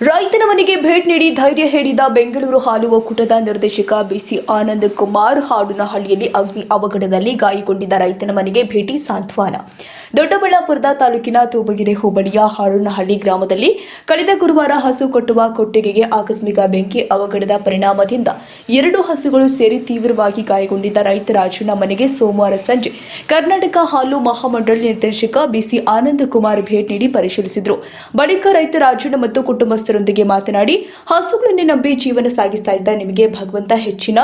ರೈತನ ಮನೆಗೆ ಭೇಟಿ ನೀಡಿ ಧೈರ್ಯ ಹೇಳಿದ ಬೆಂಗಳೂರು ಹಾಲು ಒಕ್ಕೂಟದ ನಿರ್ದೇಶಕ ಬಿಸಿ ಆನಂದ್ ಕುಮಾರ್. ಹಾಡನಹಳ್ಳಿಯಲ್ಲಿ ಅಗ್ನಿ ಅವಘಡದಲ್ಲಿ ಗಾಯಗೊಂಡಿದ್ದ ರೈತನ ಮನೆಗೆ ಭೇಟಿ ಸಾಂತ್ವನ. ದೊಡ್ಡಬಳ್ಳಾಪುರದ ತಾಲೂಕಿನ ತೂಬಗೆರೆ ಹೋಬಳಿಯ ಹಾಡನಹಳ್ಳಿ ಗ್ರಾಮದಲ್ಲಿ ಕಳೆದ ಗುರುವಾರ ಹಸು ಕಟ್ಟುವ ಕೊಟ್ಟಿಗೆಗೆ ಆಕಸ್ಮಿಕ ಬೆಂಕಿ ಅವಘಡದ ಪರಿಣಾಮದಿಂದ 2 ಹಸುಗಳು ಸೇರಿ ತೀವ್ರವಾಗಿ ಗಾಯಗೊಂಡಿದ್ದ ರೈತ ರಾಜಣ್ಣ ಮನೆಗೆ ಸೋಮವಾರ ಸಂಜೆ ಕರ್ನಾಟಕ ಹಾಲು ಮಹಾಮಂಡಳಿ ನಿರ್ದೇಶಕ ಬಿಸಿ ಆನಂದ್ ಕುಮಾರ್ ಭೇಟಿ ನೀಡಿ ಪರಿಶೀಲಿಸಿದರು. ಬಳಿಕ ರೈತ ರಾಜಣ್ಣ ಮತ್ತು ಕುಟುಂಬಸ್ಥರೊಂದಿಗೆ ಮಾತನಾಡಿ, ಹಸುಗಳನ್ನೇ ನಂಬಿ ಜೀವನ ಸಾಗಿಸ್ತಾ ಇದ್ದ ನಿಮಗೆ ಭಗವಂತ ಹೆಚ್ಚಿನ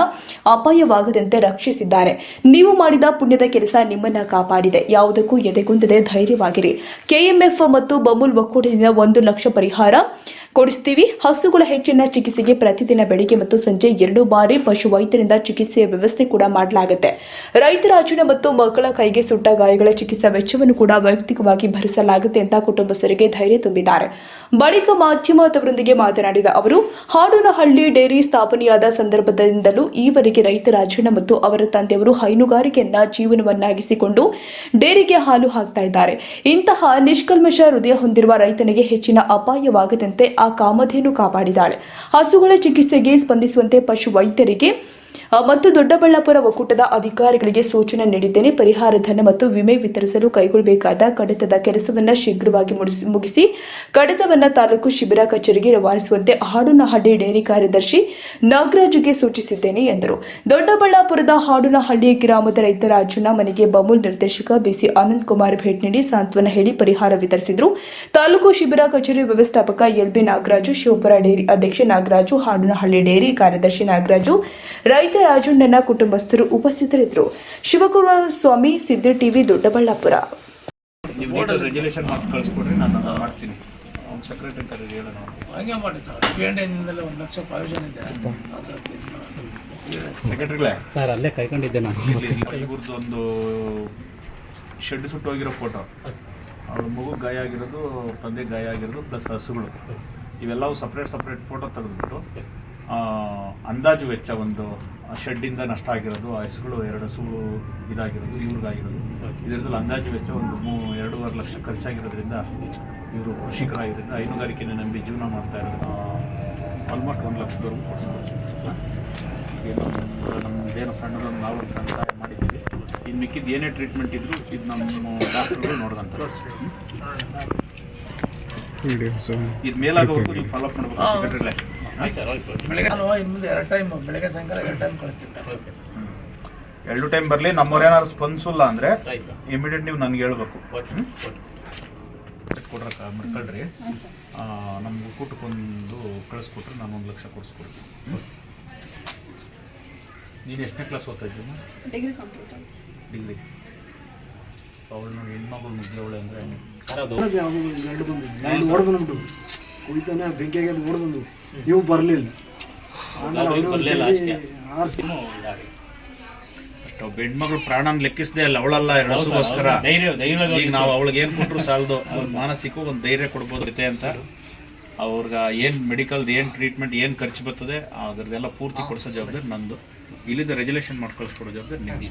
ಅಪಾಯವಾಗದಂತೆ ರಕ್ಷಿಸಿದ್ದಾನೆ. ನೀವು ಮಾಡಿದ ಪುಣ್ಯದ ಕೆಲಸ ನಿಮ್ಮನ್ನ ಕಾಪಾಡಿದೆ. ಯಾವುದಕ್ಕೂ ಎದೆಗುಂದದೆ ಧೈರ್ಯವಾಗಿರಿ. ಕೆಎಂಎಫ್ ಮತ್ತು ಬಮೂಲ್ ಒಕ್ಕೂಟದಿಂದ 1 ಲಕ್ಷ ಪರಿಹಾರ ಕೊಡಿಸ್ತೀವಿ. ಹಸುಗಳ ಹೆಚ್ಚಿನ ಚಿಕಿತ್ಸೆಗೆ ಪ್ರತಿದಿನ ಬೆಳಿಗ್ಗೆ ಮತ್ತು ಸಂಜೆ 2 ಬಾರಿ ಪಶು ವೈದ್ಯರಿಂದ ಚಿಕಿತ್ಸೆಯ ವ್ಯವಸ್ಥೆ ಕೂಡ ಮಾಡಲಾಗುತ್ತೆ. ರೈತ ರಾಜಣ್ಣ ಮತ್ತು ಮಕ್ಕಳ ಕೈಗೆ ಸುಟ್ಟ ಗಾಯಗಳ ಚಿಕಿತ್ಸಾ ವೆಚ್ಚವನ್ನು ಕೂಡ ವೈಯಕ್ತಿಕವಾಗಿ ಭರಿಸಲಾಗುತ್ತೆ ಅಂತ ಕುಟುಂಬಸ್ಥರಿಗೆ ಧೈರ್ಯ ತುಂಬಿದ್ದಾರೆ. ಬಳಿಕ ಮಾಧ್ಯಮದವರೊಂದಿಗೆ ಮಾತನಾಡಿದ ಅವರು, ಹಾಡನಹಳ್ಳಿ ಡೇರಿ ಸ್ಥಾಪನೆಯಾದ ಸಂದರ್ಭದಿಂದಲೂ ಈವರೆಗೆ ರೈತ ರಾಜಣ್ಣ ಮತ್ತು ಅವರ ತಂದೆಯವರು ಹೈನುಗಾರಿಕೆಯನ್ನ ಜೀವನವನ್ನಾಗಿಸಿಕೊಂಡು ಡೇರಿಗೆ ಹಾಲು ಹಾಕ್ತಾ ಇದ್ದಾರೆ. ಇಂತಹ ನಿಷ್ಕಲ್ಮಶ ಹೃದಯ ಹೊಂದಿರುವ ರೈತನಿಗೆ ಹೆಚ್ಚಿನ ಅಪಾಯವಾಗದಂತೆ ಆ ಕಾಮಧೇನು ಕಾಪಾಡಿದ್ದಾಳೆ. ಹಸುಗಳ ಚಿಕಿತ್ಸೆಗೆ ಸ್ಪಂದಿಸುವಂತೆ ಪಶು ವೈದ್ಯರಿಗೆ ಮತ್ತು ದೊಡ್ಡಬಳ್ಳಾಪುರ ಒಕ್ಕೂಟದ ಅಧಿಕಾರಿಗಳಿಗೆ ಸೂಚನೆ ನೀಡಿದ್ದೇನೆ. ಪರಿಹಾರ ಧನ ಮತ್ತು ವಿಮೆ ವಿತರಿಸಲು ಕೈಗೊಳ್ಳಬೇಕಾದ ಕಡತದ ಕೆಲಸವನ್ನು ಶೀಘ್ರವಾಗಿ ಮುಗಿಸಿ ಕಡತವನ್ನು ತಾಲೂಕು ಶಿಬಿರ ಕಚೇರಿಗೆ ರವಾನಿಸುವಂತೆ ಹಾಡನಹಳ್ಳಿ ಡೇರಿ ಕಾರ್ಯದರ್ಶಿ ನಾಗರಾಜುಗೆ ಸೂಚಿಸಿದ್ದೇನೆ ಎಂದರು. ದೊಡ್ಡಬಳ್ಳಾಪುರದ ಹಾಡನಹಳ್ಳಿ ಗ್ರಾಮದ ರೈತ ರಾಜಣ್ಣ ಮನೆಗೆ ಬಮೂಲ್ ನಿರ್ದೇಶಕ ಬಿಸಿ ಆನಂದ್ ಕುಮಾರ್ ಭೇಟಿ ನೀಡಿ ಸಾಂತ್ವನ ಹೇಳಿ ಪರಿಹಾರ ವಿತರಿಸಿದರು. ತಾಲೂಕು ಶಿಬಿರ ಕಚೇರಿ ವ್ಯವಸ್ಥಾಪಕ ಎಲ್ಬಿ ನಾಗರಾಜು, ಶಿವಪುರ ಡೇರಿ ಅಧ್ಯಕ್ಷ ನಾಗರಾಜು, ಹಾಡನಹಳ್ಳಿ ಡೇರಿ ಕಾರ್ಯದರ್ಶಿ ನಾಗರಾಜು, ರೈತ ರಾಜಣ್ಣನ ಕುಟುಂಬಸ್ಥರು ಉಪಸ್ಥಿತರಿದ್ದರು. ಶಿವಕುಮಾರ ಸ್ವಾಮಿ, ಸಿದ್ದಿ ಟಿವಿ, ದೊಡ್ಡಬಳ್ಳಾಪುರ. ಸರ್ ಅಲ್ಲೇ ಕೈಕೊಂಡಿದ್ದೆ ನಾನು. ಇವ್ರದ್ದೊಂದು ಶೆಡ್ ಸುಟ್ಟೋಗಿರೋ ಫೋಟೋ, ಅವ್ರ ಮಗು ಗಾಯ ಆಗಿರೋದು, ತಂದೆ ಗಾಯ ಆಗಿರೋದು, ಪ್ಲಸ್ ಹಸುಗಳು, ಇವೆಲ್ಲವೂ ಸಪ್ರೇಟ್ ಫೋಟೋ ತೆಗೆದುಬಿಟ್ಟು ಅಂದಾಜು ವೆಚ್ಚ, ಒಂದು ಶೆಡ್ಡಿಂದ ನಷ್ಟ ಆಗಿರೋದು, ಹಸುಗಳು 2 ಹಸುಗಳು ಇದಾಗಿರೋದು, ಇವ್ರಿಗಾಗಿರೋದು, ಇದರಲ್ಲಿ ಅಂದಾಜು ವೆಚ್ಚ ಒಂದು 2.5 ಲಕ್ಷ ಖರ್ಚಾಗಿರೋದ್ರಿಂದ ಇವರು ಕೃಷಿಕರಾಗಿರೋದ್ರಿಂದ ಹೈನುಗಾರಿಕೆಯನ್ನು ನಂಬಿ ಜೀವನ ಮಾಡ್ತಾ ಇರೋದು ಆಲ್ಮೋಸ್ಟ್ 1 ಲಕ್ಷದವರೆಗೂ ನಮ್ಮದೇನೋ ಸಣ್ಣದೊಂದು ನಾವೊಂದು ಸಣ್ಣ ಸಹಾಯ ಮಾಡಿದ್ದೀವಿ. ಇನ್ನು ಮಿಕ್ಕಿದ್ದು ಏನೇ ಟ್ರೀಟ್ಮೆಂಟ್ ಇದ್ರು ಇದು ನಮ್ಮ ಡಾಕ್ಟರ್ಗಳು ನೋಡ್ದಂತ ಇದು ಮೇಲಾಗೋವರೆಗೂ ನೀವು ಫಾಲೋ ಅಪ್ ಮಾಡಬೇಕು. ಬೆಳಗ್ಗೆ ಸಾಯಂಕಾಲ 2 ಟೈಮ್ ಕಳಿಸ್ತೀನಿ. 2 ಟೈಮ್ ಬರಲಿ. ನಮ್ಮವ್ರೇನಾದ್ರು ಸ್ಪಂದಿಸಿಲ್ಲ ಅಂದರೆ ಇಮಿಡಿಯೇಟ್ ನೀವು ನನಗೆ ಹೇಳ್ಬೇಕು. ಕೊಡ್ರಕ್ಕ ಮಾಡ್ಕೊಳ್ರಿ. ನಮ್ಮ ಒಕ್ಕೂಟಕ್ಕೊಂದು ಕಳಿಸ್ಕೊಟ್ರೆ ನಾನು 1 ಲಕ್ಷ ಕೊಡಿಸ್ಕೊಡ್ತೀನಿ. ನೀನು ಎಷ್ಟನೇ ಕ್ಲಾಸ್ ಓದ್ತಾ ಇದ್ದೀನಿ? ಡಿಗ್ರಿ. ಅವಳು ನೋಡಿ ಹೆಣ್ಮಗಳು ಮುಗಿಯವಳೆ ಅಂದರೆ ಕುಡಿತಾನೆ ಬೆಂಕಿಯಾಗಿ ಓಡ್ಬಂದು ನೀವು ಬರಲಿಲ್ಲ. ಹೆಣ್ಮಗಳು ಪ್ರಾಣನ ಲೆಕ್ಕಿಸದೆ ಅಲ್ಲ, ಅವಳಲ್ಲ 2 ಹಸುಗೋಸ್ಕರ. ಈಗ ನಾವು ಅವಳಿಗೆ ಏನು ಕೊಟ್ಟರು ಸಾಲದು, ಮಾನಸಿಕ ಒಂದು ಧೈರ್ಯ ಕೊಡ್ಬೋದೈತೆ ಅಂತ ಅವ್ರಿಗೆ ಏನು ಮೆಡಿಕಲ್ದು ಏನು ಟ್ರೀಟ್ಮೆಂಟ್ ಏನು ಖರ್ಚು ಬರ್ತದೆ ಅದರದ್ದೆಲ್ಲ ಪೂರ್ತಿ ಕೊಡಿಸೋ ಜವಾಬ್ದಾರಿ ನಂದು. ಇಲ್ಲಿಂದ ರೆಜುಲೇಷನ್ ಮಾಡಿ ಕಳಿಸ್ಕೊಡೋ ಜವಾಬ್ದಾರಿ ನಿಮಗೆ.